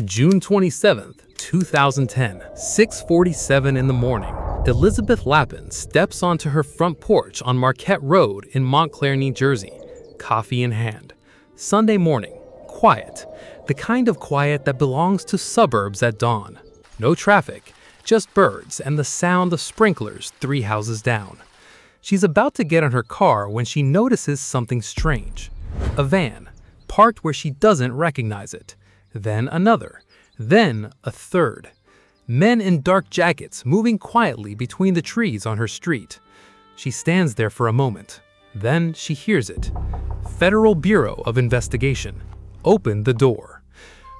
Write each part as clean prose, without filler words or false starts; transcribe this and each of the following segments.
June 27, 2010, 6:47 in the morning. Elizabeth Lappin steps onto her front porch on Marquette Road in Montclair, New Jersey, coffee in hand. Sunday morning, quiet. The kind of quiet that belongs to suburbs at dawn. No traffic, just birds and the sound of sprinklers 3 houses down. She's about to get in her car when she notices something strange. A van, parked where she doesn't recognize it. Then another. Then a third. Men in dark jackets moving quietly between the trees on her street. She stands there for a moment. Then she hears it. Federal Bureau of Investigation. Open the door.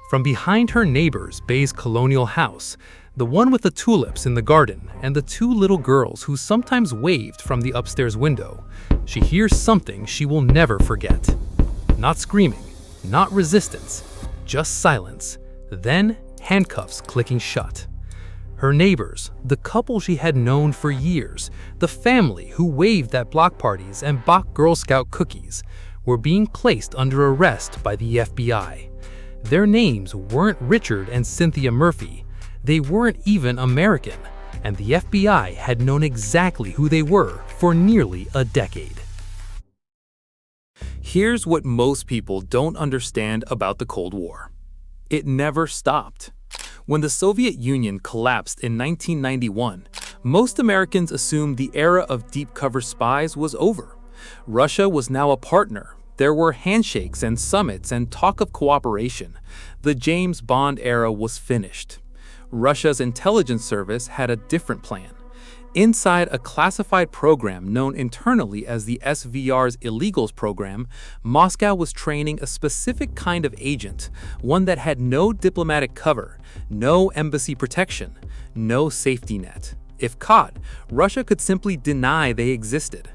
From behind her neighbor's beige colonial house, the one with the tulips in the garden and the 2 little girls who sometimes waved from the upstairs window, she hears something she will never forget. Not screaming, not resistance, just silence. Then handcuffs clicking shut. Her neighbors, the couple she had known for years, the family who waved at block parties and bought Girl Scout cookies, were being placed under arrest by the FBI. Their names weren't Richard and Cynthia Murphy. They weren't even American, and the FBI had known exactly who they were for nearly a decade. Here's what most people don't understand about the Cold War. It never stopped. When the Soviet Union collapsed in 1991, most Americans assumed the era of deep-cover spies was over. Russia was now a partner. There were handshakes and summits and talk of cooperation. The James Bond era was finished. Russia's intelligence service had a different plan. Inside a classified program known internally as the SVR's Illegals program, Moscow was training a specific kind of agent, one that had no diplomatic cover, no embassy protection, no safety net. If caught, Russia could simply deny they existed.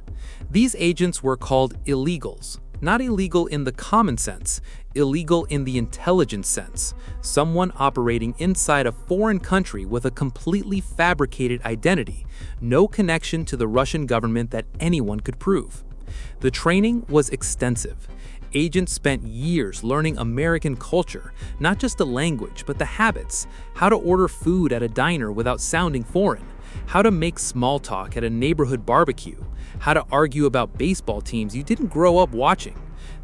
These agents were called illegals. Not illegal in the common sense, illegal in the intelligence sense. Someone operating inside a foreign country with a completely fabricated identity, no connection to the Russian government that anyone could prove. The training was extensive. Agents spent years learning American culture, not just the language, but the habits, how to order food at a diner without sounding foreign, how to make small talk at a neighborhood barbecue, how to argue about baseball teams you didn't grow up watching.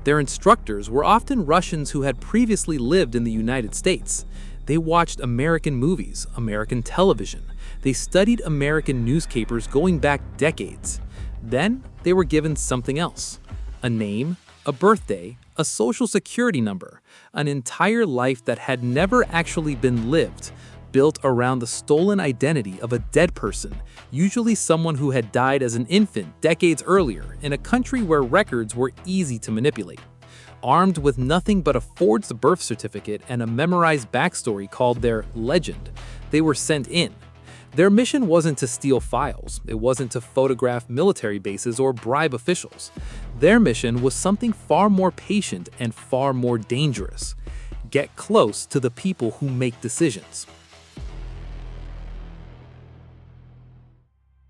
Their instructors were often Russians who had previously lived in the United States. They watched American movies, American television. They studied American newspapers going back decades. Then they were given something else. A name, a birthday, a social security number, an entire life that had never actually been lived, built around the stolen identity of a dead person, usually someone who had died as an infant decades earlier in a country where records were easy to manipulate. Armed with nothing but a forged birth certificate and a memorized backstory called their legend, they were sent in. Their mission wasn't to steal files, it wasn't to photograph military bases or bribe officials. Their mission was something far more patient and far more dangerous. Get close to the people who make decisions.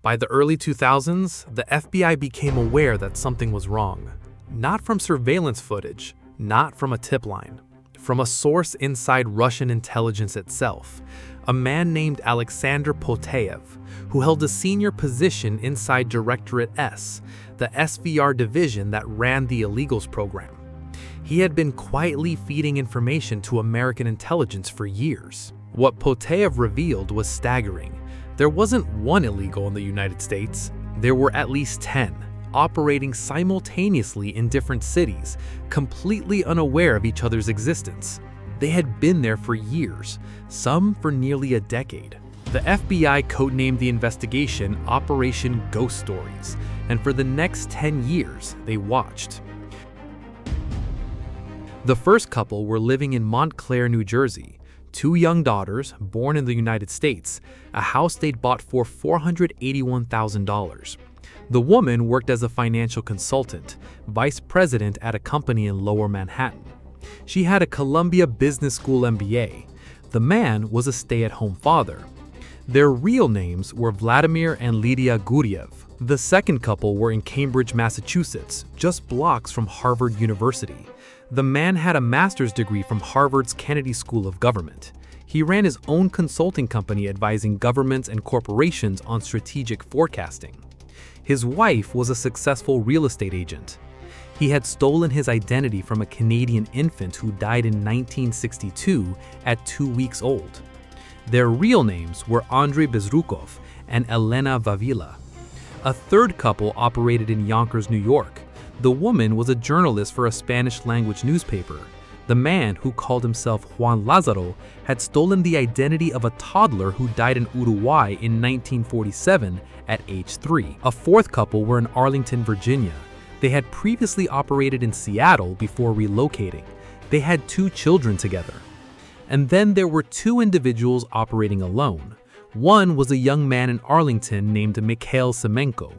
By the early 2000s, the FBI became aware that something was wrong. Not from surveillance footage, not from a tip line, from a source inside Russian intelligence itself, a man named Alexander Poteyev, who held a senior position inside Directorate S, the SVR division that ran the Illegals program. He had been quietly feeding information to American intelligence for years. What Poteyev revealed was staggering. There wasn't one illegal in the United States. There were at least 10, operating simultaneously in different cities, completely unaware of each other's existence. They had been there for years, some for nearly a decade. The FBI codenamed the investigation Operation Ghost Stories, and for the next 10 years, they watched. The first couple were living in Montclair, New Jersey. 2 young daughters, born in the United States, a house they'd bought for $481,000. The woman worked as a financial consultant, vice president at a company in Lower Manhattan. She had a Columbia Business School MBA. The man was a stay-at-home father. Their real names were Vladimir and Lydia Guriev. The second couple were in Cambridge, Massachusetts, just blocks from Harvard University. The man had a master's degree from Harvard's Kennedy School of Government. He ran his own consulting company advising governments and corporations on strategic forecasting. His wife was a successful real estate agent. He had stolen his identity from a Canadian infant who died in 1962 at 2 weeks old. Their real names were Andrei Bezrukov and Elena Vavila. A third couple operated in Yonkers, New York. The woman was a journalist for a Spanish-language newspaper. The man, who called himself Juan Lázaro, had stolen the identity of a toddler who died in Uruguay in 1947 at age 3. A fourth couple were in Arlington, Virginia. They had previously operated in Seattle before relocating. They had 2 children together. And then there were 2 individuals operating alone. One was a young man in Arlington named Mikhail Semenko.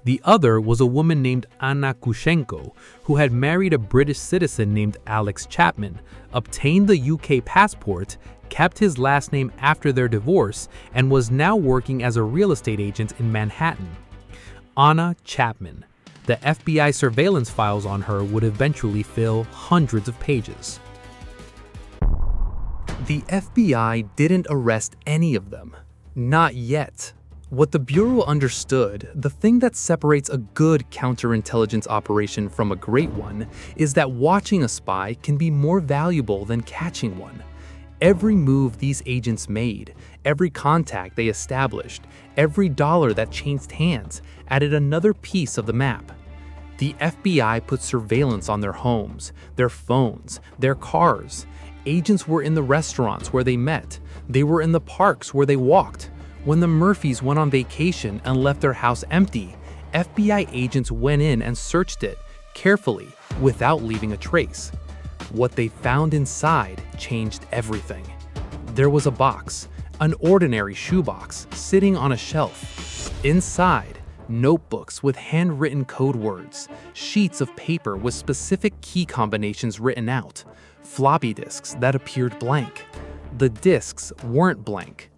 The other was a woman named Anna Kushenko, who had married a British citizen named Alex Chapman, obtained the UK passport, kept his last name after their divorce, and was now working as a real estate agent in Manhattan. Anna Chapman. The FBI surveillance files on her would eventually fill hundreds of pages. The FBI didn't arrest any of them. Not yet. What the Bureau understood, the thing that separates a good counterintelligence operation from a great one, is that watching a spy can be more valuable than catching one. Every move these agents made, every contact they established, every dollar that changed hands, added another piece of the map. The FBI put surveillance on their homes, their phones, their cars. Agents were in the restaurants where they met. They were in the parks where they walked. When the Murphys went on vacation and left their house empty, FBI agents went in and searched it carefully without leaving a trace. What they found inside changed everything. There was a box, an ordinary shoebox, sitting on a shelf. Inside, notebooks with handwritten code words, sheets of paper with specific key combinations written out, floppy disks that appeared blank. The disks weren't blank.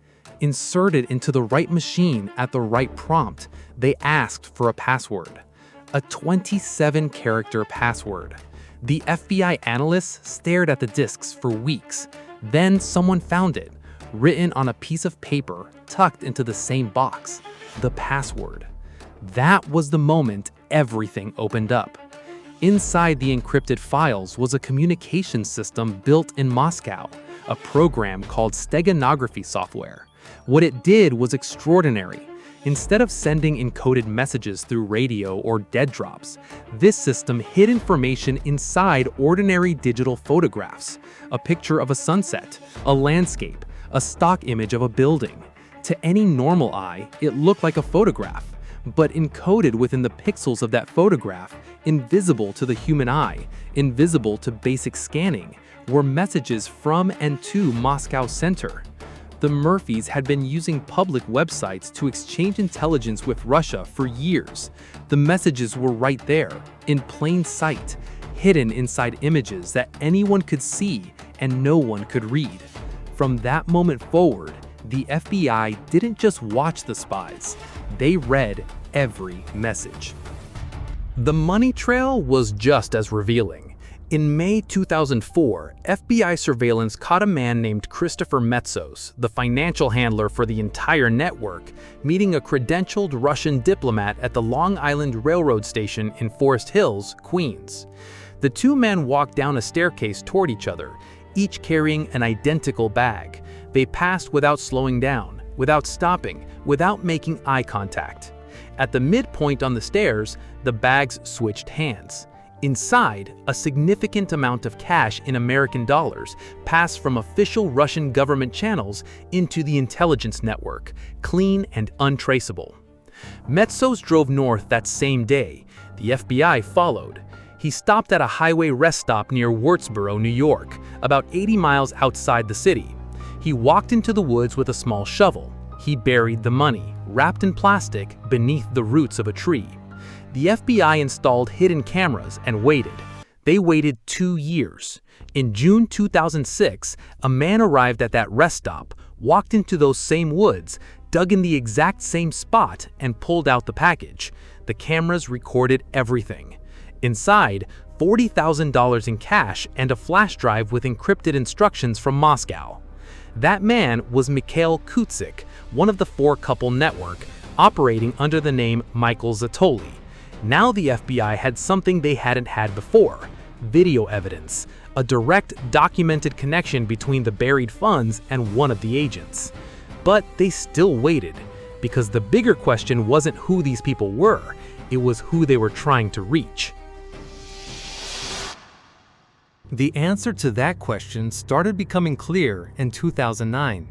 Inserted into the right machine at the right prompt, they asked for a password. A 27-character password. The FBI analysts stared at the disks for weeks. Then someone found it, written on a piece of paper tucked into the same box. The password. That was the moment everything opened up. Inside the encrypted files was a communication system built in Moscow, a program called steganography software. What it did was extraordinary. Instead of sending encoded messages through radio or dead drops, this system hid information inside ordinary digital photographs, a picture of a sunset, a landscape, a stock image of a building. To any normal eye, it looked like a photograph, but encoded within the pixels of that photograph, invisible to the human eye, invisible to basic scanning, were messages from and to Moscow Center. The Murphys had been using public websites to exchange intelligence with Russia for years. The messages were right there, in plain sight, hidden inside images that anyone could see and no one could read. From that moment forward, the FBI didn't just watch the spies, they read every message. The money trail was just as revealing. In May 2004, FBI surveillance caught a man named Christopher Metsos, the financial handler for the entire network, meeting a credentialed Russian diplomat at the Long Island Railroad Station in Forest Hills, Queens. The 2 men walked down a staircase toward each other, each carrying an identical bag. They passed without slowing down, without stopping, without making eye contact. At the midpoint on the stairs, the bags switched hands. Inside, a significant amount of cash in American dollars passed from official Russian government channels into the intelligence network, clean and untraceable. Metsos drove north that same day. The FBI followed. He stopped at a highway rest stop near Wurtsboro, New York, about 80 miles outside the city. He walked into the woods with a small shovel. He buried the money, wrapped in plastic, beneath the roots of a tree. The FBI installed hidden cameras and waited. They waited 2 years. In June 2006, a man arrived at that rest stop, walked into those same woods, dug in the exact same spot, and pulled out the package. The cameras recorded everything. Inside, $40,000 in cash and a flash drive with encrypted instructions from Moscow. That man was Mikhail Kutzik, one of the four-couple network, operating under the name Michael Zatoli. Now the FBI had something they hadn't had before: video evidence, a direct, documented connection between the buried funds and one of the agents. But they still waited, because the bigger question wasn't who these people were, it was who they were trying to reach. The answer to that question started becoming clear in 2009.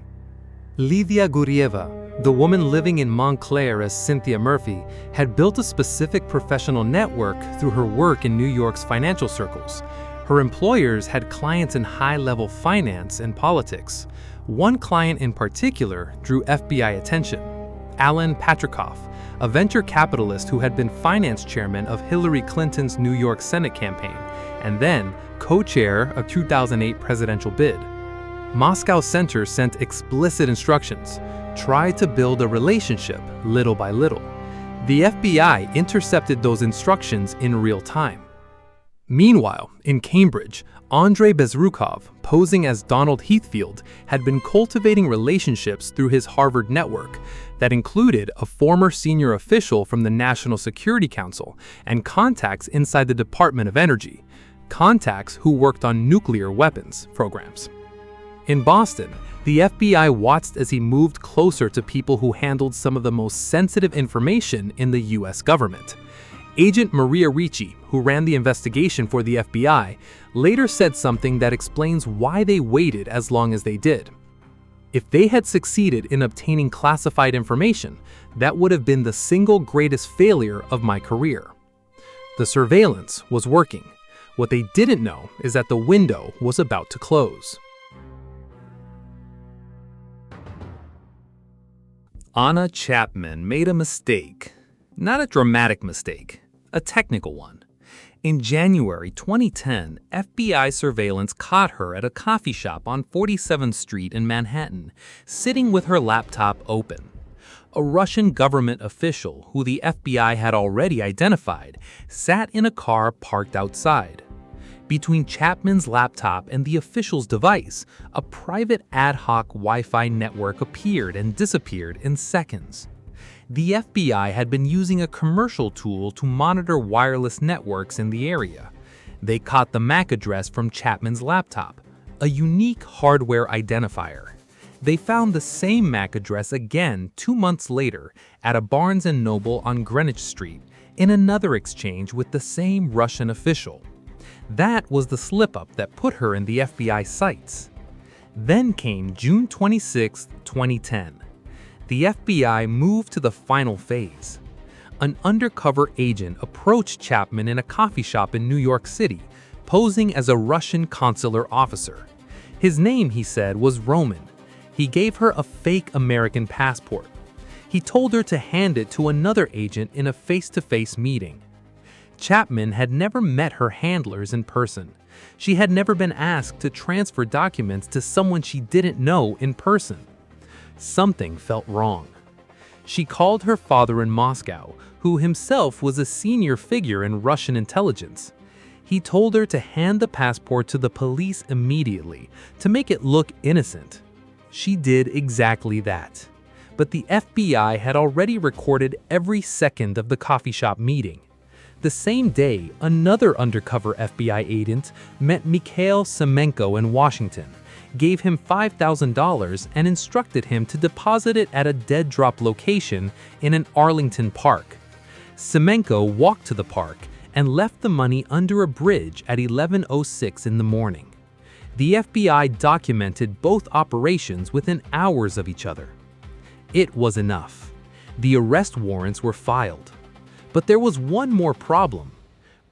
Lydia Gurieva, the woman living in Montclair as Cynthia Murphy, had built a specific professional network through her work in New York's financial circles. Her employers had clients in high-level finance and politics. One client in particular drew FBI attention: Alan Patrikoff, a venture capitalist who had been finance chairman of Hillary Clinton's New York Senate campaign, and then co-chair of 2008 presidential bid. Moscow Center sent explicit instructions: try to build a relationship little by little. The FBI intercepted those instructions in real time. Meanwhile, in Cambridge, Andrei Bezrukov, posing as Donald Heathfield, had been cultivating relationships through his Harvard network that included a former senior official from the National Security Council and contacts inside the Department of Energy, contacts who worked on nuclear weapons programs. In Boston, the FBI watched as he moved closer to people who handled some of the most sensitive information in the U.S. government. Agent Maria Ricci, who ran the investigation for the FBI, later said something that explains why they waited as long as they did. If they had succeeded in obtaining classified information, that would have been the single greatest failure of my career. The surveillance was working. What they didn't know is that the window was about to close. Anna Chapman made a mistake. Not a dramatic mistake, a technical one. In January 2010, FBI surveillance caught her at a coffee shop on 47th Street in Manhattan, sitting with her laptop open. A Russian government official, who the FBI had already identified, sat in a car parked outside. Between Chapman's laptop and the official's device, a private ad hoc Wi-Fi network appeared and disappeared in seconds. The FBI had been using a commercial tool to monitor wireless networks in the area. They caught the MAC address from Chapman's laptop, a unique hardware identifier. They found the same MAC address again 2 months later at a Barnes & Noble on Greenwich Street in another exchange with the same Russian official. That was the slip-up that put her in the FBI sights. Then came June 26, 2010. The FBI moved to the final phase. An undercover agent approached Chapman in a coffee shop in New York City, posing as a Russian consular officer. His name, he said, was Roman. He gave her a fake American passport. He told her to hand it to another agent in a face-to-face meeting. Chapman had never met her handlers in person. She had never been asked to transfer documents to someone she didn't know in person. Something felt wrong. She called her father in Moscow, who himself was a senior figure in Russian intelligence. He told her to hand the passport to the police immediately, to make it look innocent. She did exactly that. But the FBI had already recorded every second of the coffee shop meeting. The same day, another undercover FBI agent met Mikhail Semenko in Washington, gave him $5,000 and instructed him to deposit it at a dead-drop location in an Arlington park. Semenko walked to the park and left the money under a bridge at 11:06 in the morning. The FBI documented both operations within hours of each other. It was enough. The arrest warrants were filed. But there was one more problem.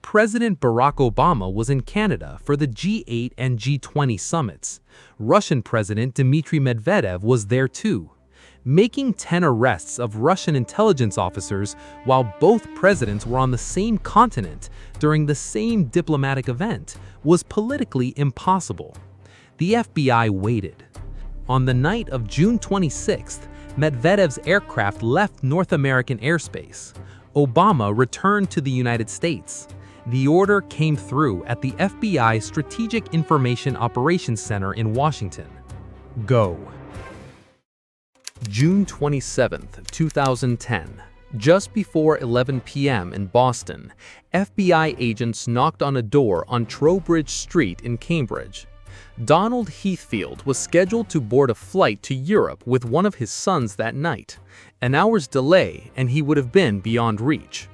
President Barack Obama was in Canada for the G8 and G20 summits. Russian President Dmitry Medvedev was there too. Making 10 arrests of Russian intelligence officers while both presidents were on the same continent during the same diplomatic event was politically impossible. The FBI waited. On the night of June 26th, Medvedev's aircraft left North American airspace. Obama returned to the United States. The order came through at the FBI Strategic Information Operations Center in Washington. Go. June 27, 2010. Just before 11 p.m. in Boston, FBI agents knocked on a door on Trowbridge Street in Cambridge. Donald Heathfield was scheduled to board a flight to Europe with one of his sons that night. An hour's delay and he would have been beyond reach.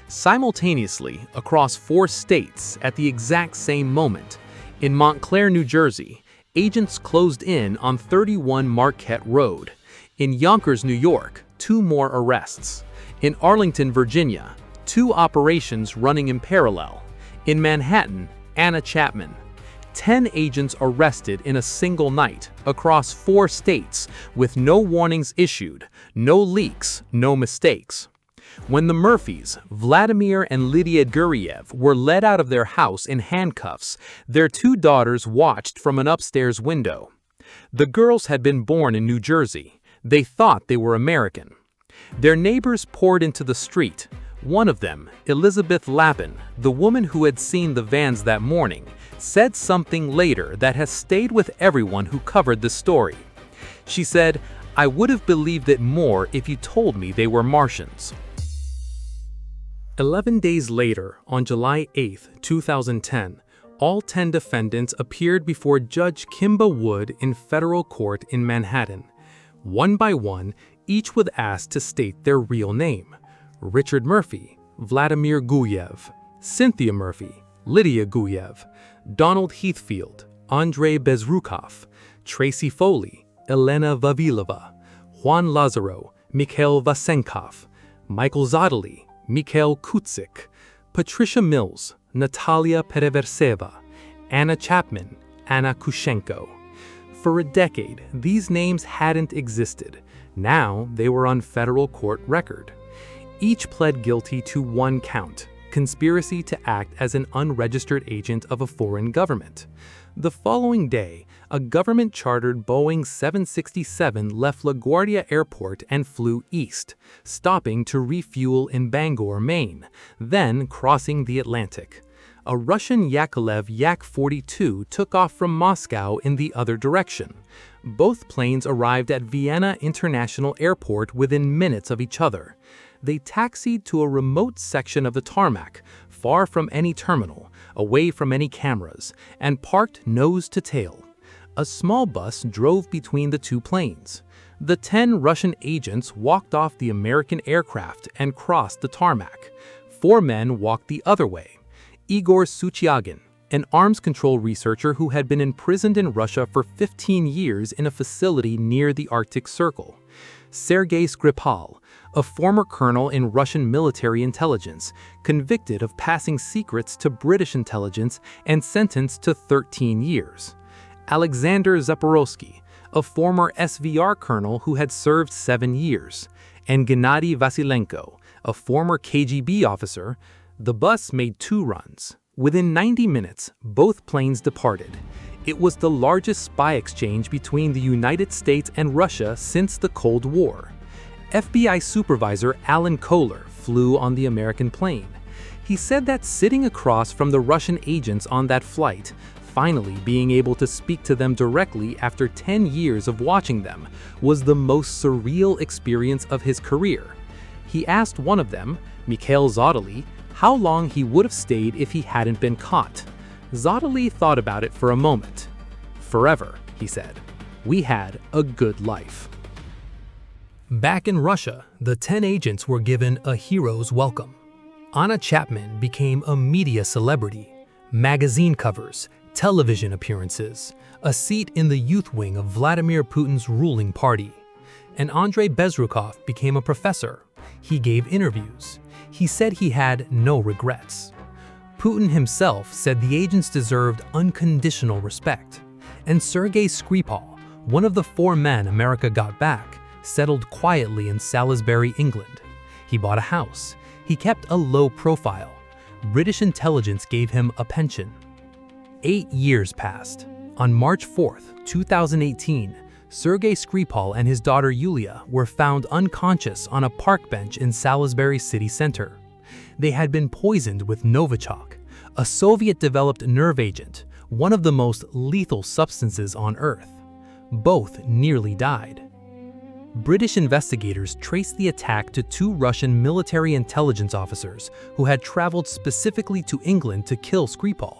Simultaneously, across 4 states at the exact same moment, in Montclair, New Jersey, agents closed in on 31 Marquette Road. In Yonkers, New York, 2 more arrests. In Arlington, Virginia, 2 operations running in parallel. In Manhattan, Anna Chapman. 10 agents arrested in a single night across 4 states with no warnings issued, no leaks, no mistakes. When the Murphys, Vladimir and Lydia Guriev, were led out of their house in handcuffs, their 2 daughters watched from an upstairs window. The girls had been born in New Jersey. They thought they were American. Their neighbors poured into the street. One of them, Elizabeth Lappin, the woman who had seen the vans that morning, said something later that has stayed with everyone who covered the story. She said, "I would have believed it more if you told me they were Martians." 11 days later, on July 8, 2010, all 10 defendants appeared before Judge Kimba Wood in federal court in Manhattan. One by one, each was asked to state their real name: Richard Murphy, Vladimir Guyev, Cynthia Murphy, Lydia Guyev, Donald Heathfield, Andrei Bezrukov, Tracy Foley, Elena Vavilova, Juan Lazaro, Mikhail Vasenkov, Michael Zottely, Mikhail Kutzik, Patricia Mills, Natalia Pereverseva, Anna Chapman, Anna Kushenko. For a decade, these names hadn't existed. Now they were on federal court record. Each pled guilty to 1 count: conspiracy to act as an unregistered agent of a foreign government. The following day, a government-chartered Boeing 767 left LaGuardia Airport and flew east, stopping to refuel in Bangor, Maine, then crossing the Atlantic. A Russian Yakolev Yak-42 took off from Moscow in the other direction. Both planes arrived at Vienna International Airport within minutes of each other. They taxied to a remote section of the tarmac, far from any terminal, away from any cameras, and parked nose to tail. A small bus drove between the 2 planes. The 10 Russian agents walked off the American aircraft and crossed the tarmac. 4 men walked the other way. Igor Suchiagin, an arms control researcher who had been imprisoned in Russia for 15 years in a facility near the Arctic Circle. Sergei Skripal, a former colonel in Russian military intelligence, convicted of passing secrets to British intelligence and sentenced to 13 years. Alexander Zaporozhky, a former SVR colonel who had served 7 years. And Gennady Vasilenko, a former KGB officer. The bus made 2 runs. Within 90 minutes, both planes departed. It was the largest spy exchange between the United States and Russia since the Cold War. FBI supervisor Alan Kohler flew on the American plane. He said that sitting across from the Russian agents on that flight, finally being able to speak to them directly after 10 years of watching them, was the most surreal experience of his career. He asked one of them, Mikhail Zottely, how long he would have stayed if he hadn't been caught. Zottely thought about it for a moment. "Forever," he said. "We had a good life." Back in Russia, the 10 agents were given a hero's welcome. Anna Chapman became a media celebrity. Magazine covers, television appearances, a seat in the youth wing of Vladimir Putin's ruling party. And Andrei Bezrukov became a professor. He gave interviews. He said he had no regrets. Putin himself said the agents deserved unconditional respect. And Sergei Skripal, one of the 4 men America got back, settled quietly in Salisbury, England. He bought a house. He kept a low profile. British intelligence gave him a pension. 8 years passed. On March 4, 2018, Sergei Skripal and his daughter Yulia were found unconscious on a park bench in Salisbury city center. They had been poisoned with Novichok, a Soviet-developed nerve agent, one of the most lethal substances on Earth. Both nearly died. British investigators traced the attack to two Russian military intelligence officers who had traveled specifically to England to kill Skripal.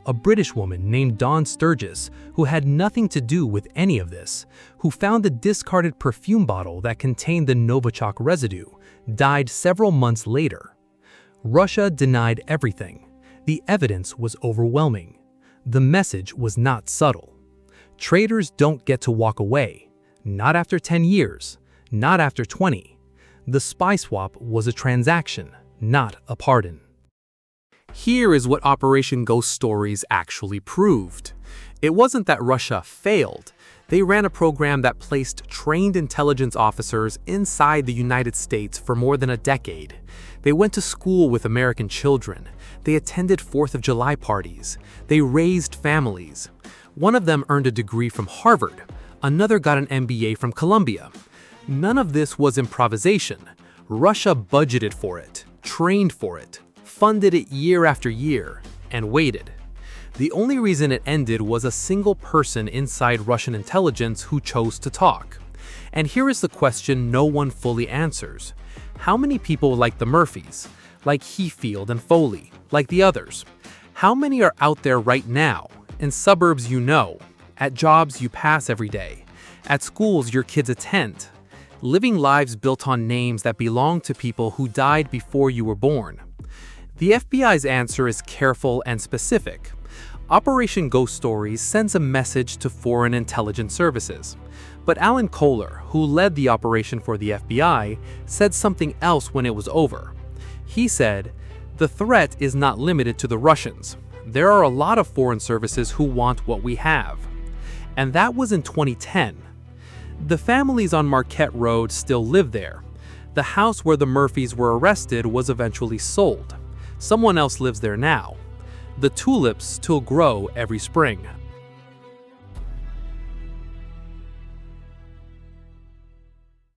A British woman named Dawn Sturgis, who had nothing to do with any of this, who found the discarded perfume bottle that contained the Novichok residue, died several months later. Russia denied everything. The evidence was overwhelming. The message was not subtle. Traitors don't get to walk away. Not after 10 years, not after 20. The spy swap was a transaction, not a pardon. Here is what Operation Ghost Stories actually proved. It wasn't that Russia failed. They ran a program that placed trained intelligence officers inside the United States for more than a decade. They went to school with American children. They attended 4th of July parties. They raised families. One of them earned a degree from Harvard. Another got an MBA from Columbia. None of this was improvisation. Russia budgeted for it, trained for it, funded it year after year, and waited. The only reason it ended was a single person inside Russian intelligence who chose to talk. And here is the question no one fully answers. How many people like the Murphys, like Heathfield and Foley, like the others? How many are out there right now, in suburbs you know, at jobs you pass every day, at schools your kids attend, living lives built on names that belong to people who died before you were born? The FBI's answer is careful and specific. Operation Ghost Stories sends a message to foreign intelligence services. But Alan Kohler, who led the operation for the FBI, said something else when it was over. He said, "The threat is not limited to the Russians. There are a lot of foreign services who want what we have." And that was in 2010. The families on Marquette Road still live there. The house where the Murphys were arrested was eventually sold. Someone else lives there now. The tulips still grow every spring.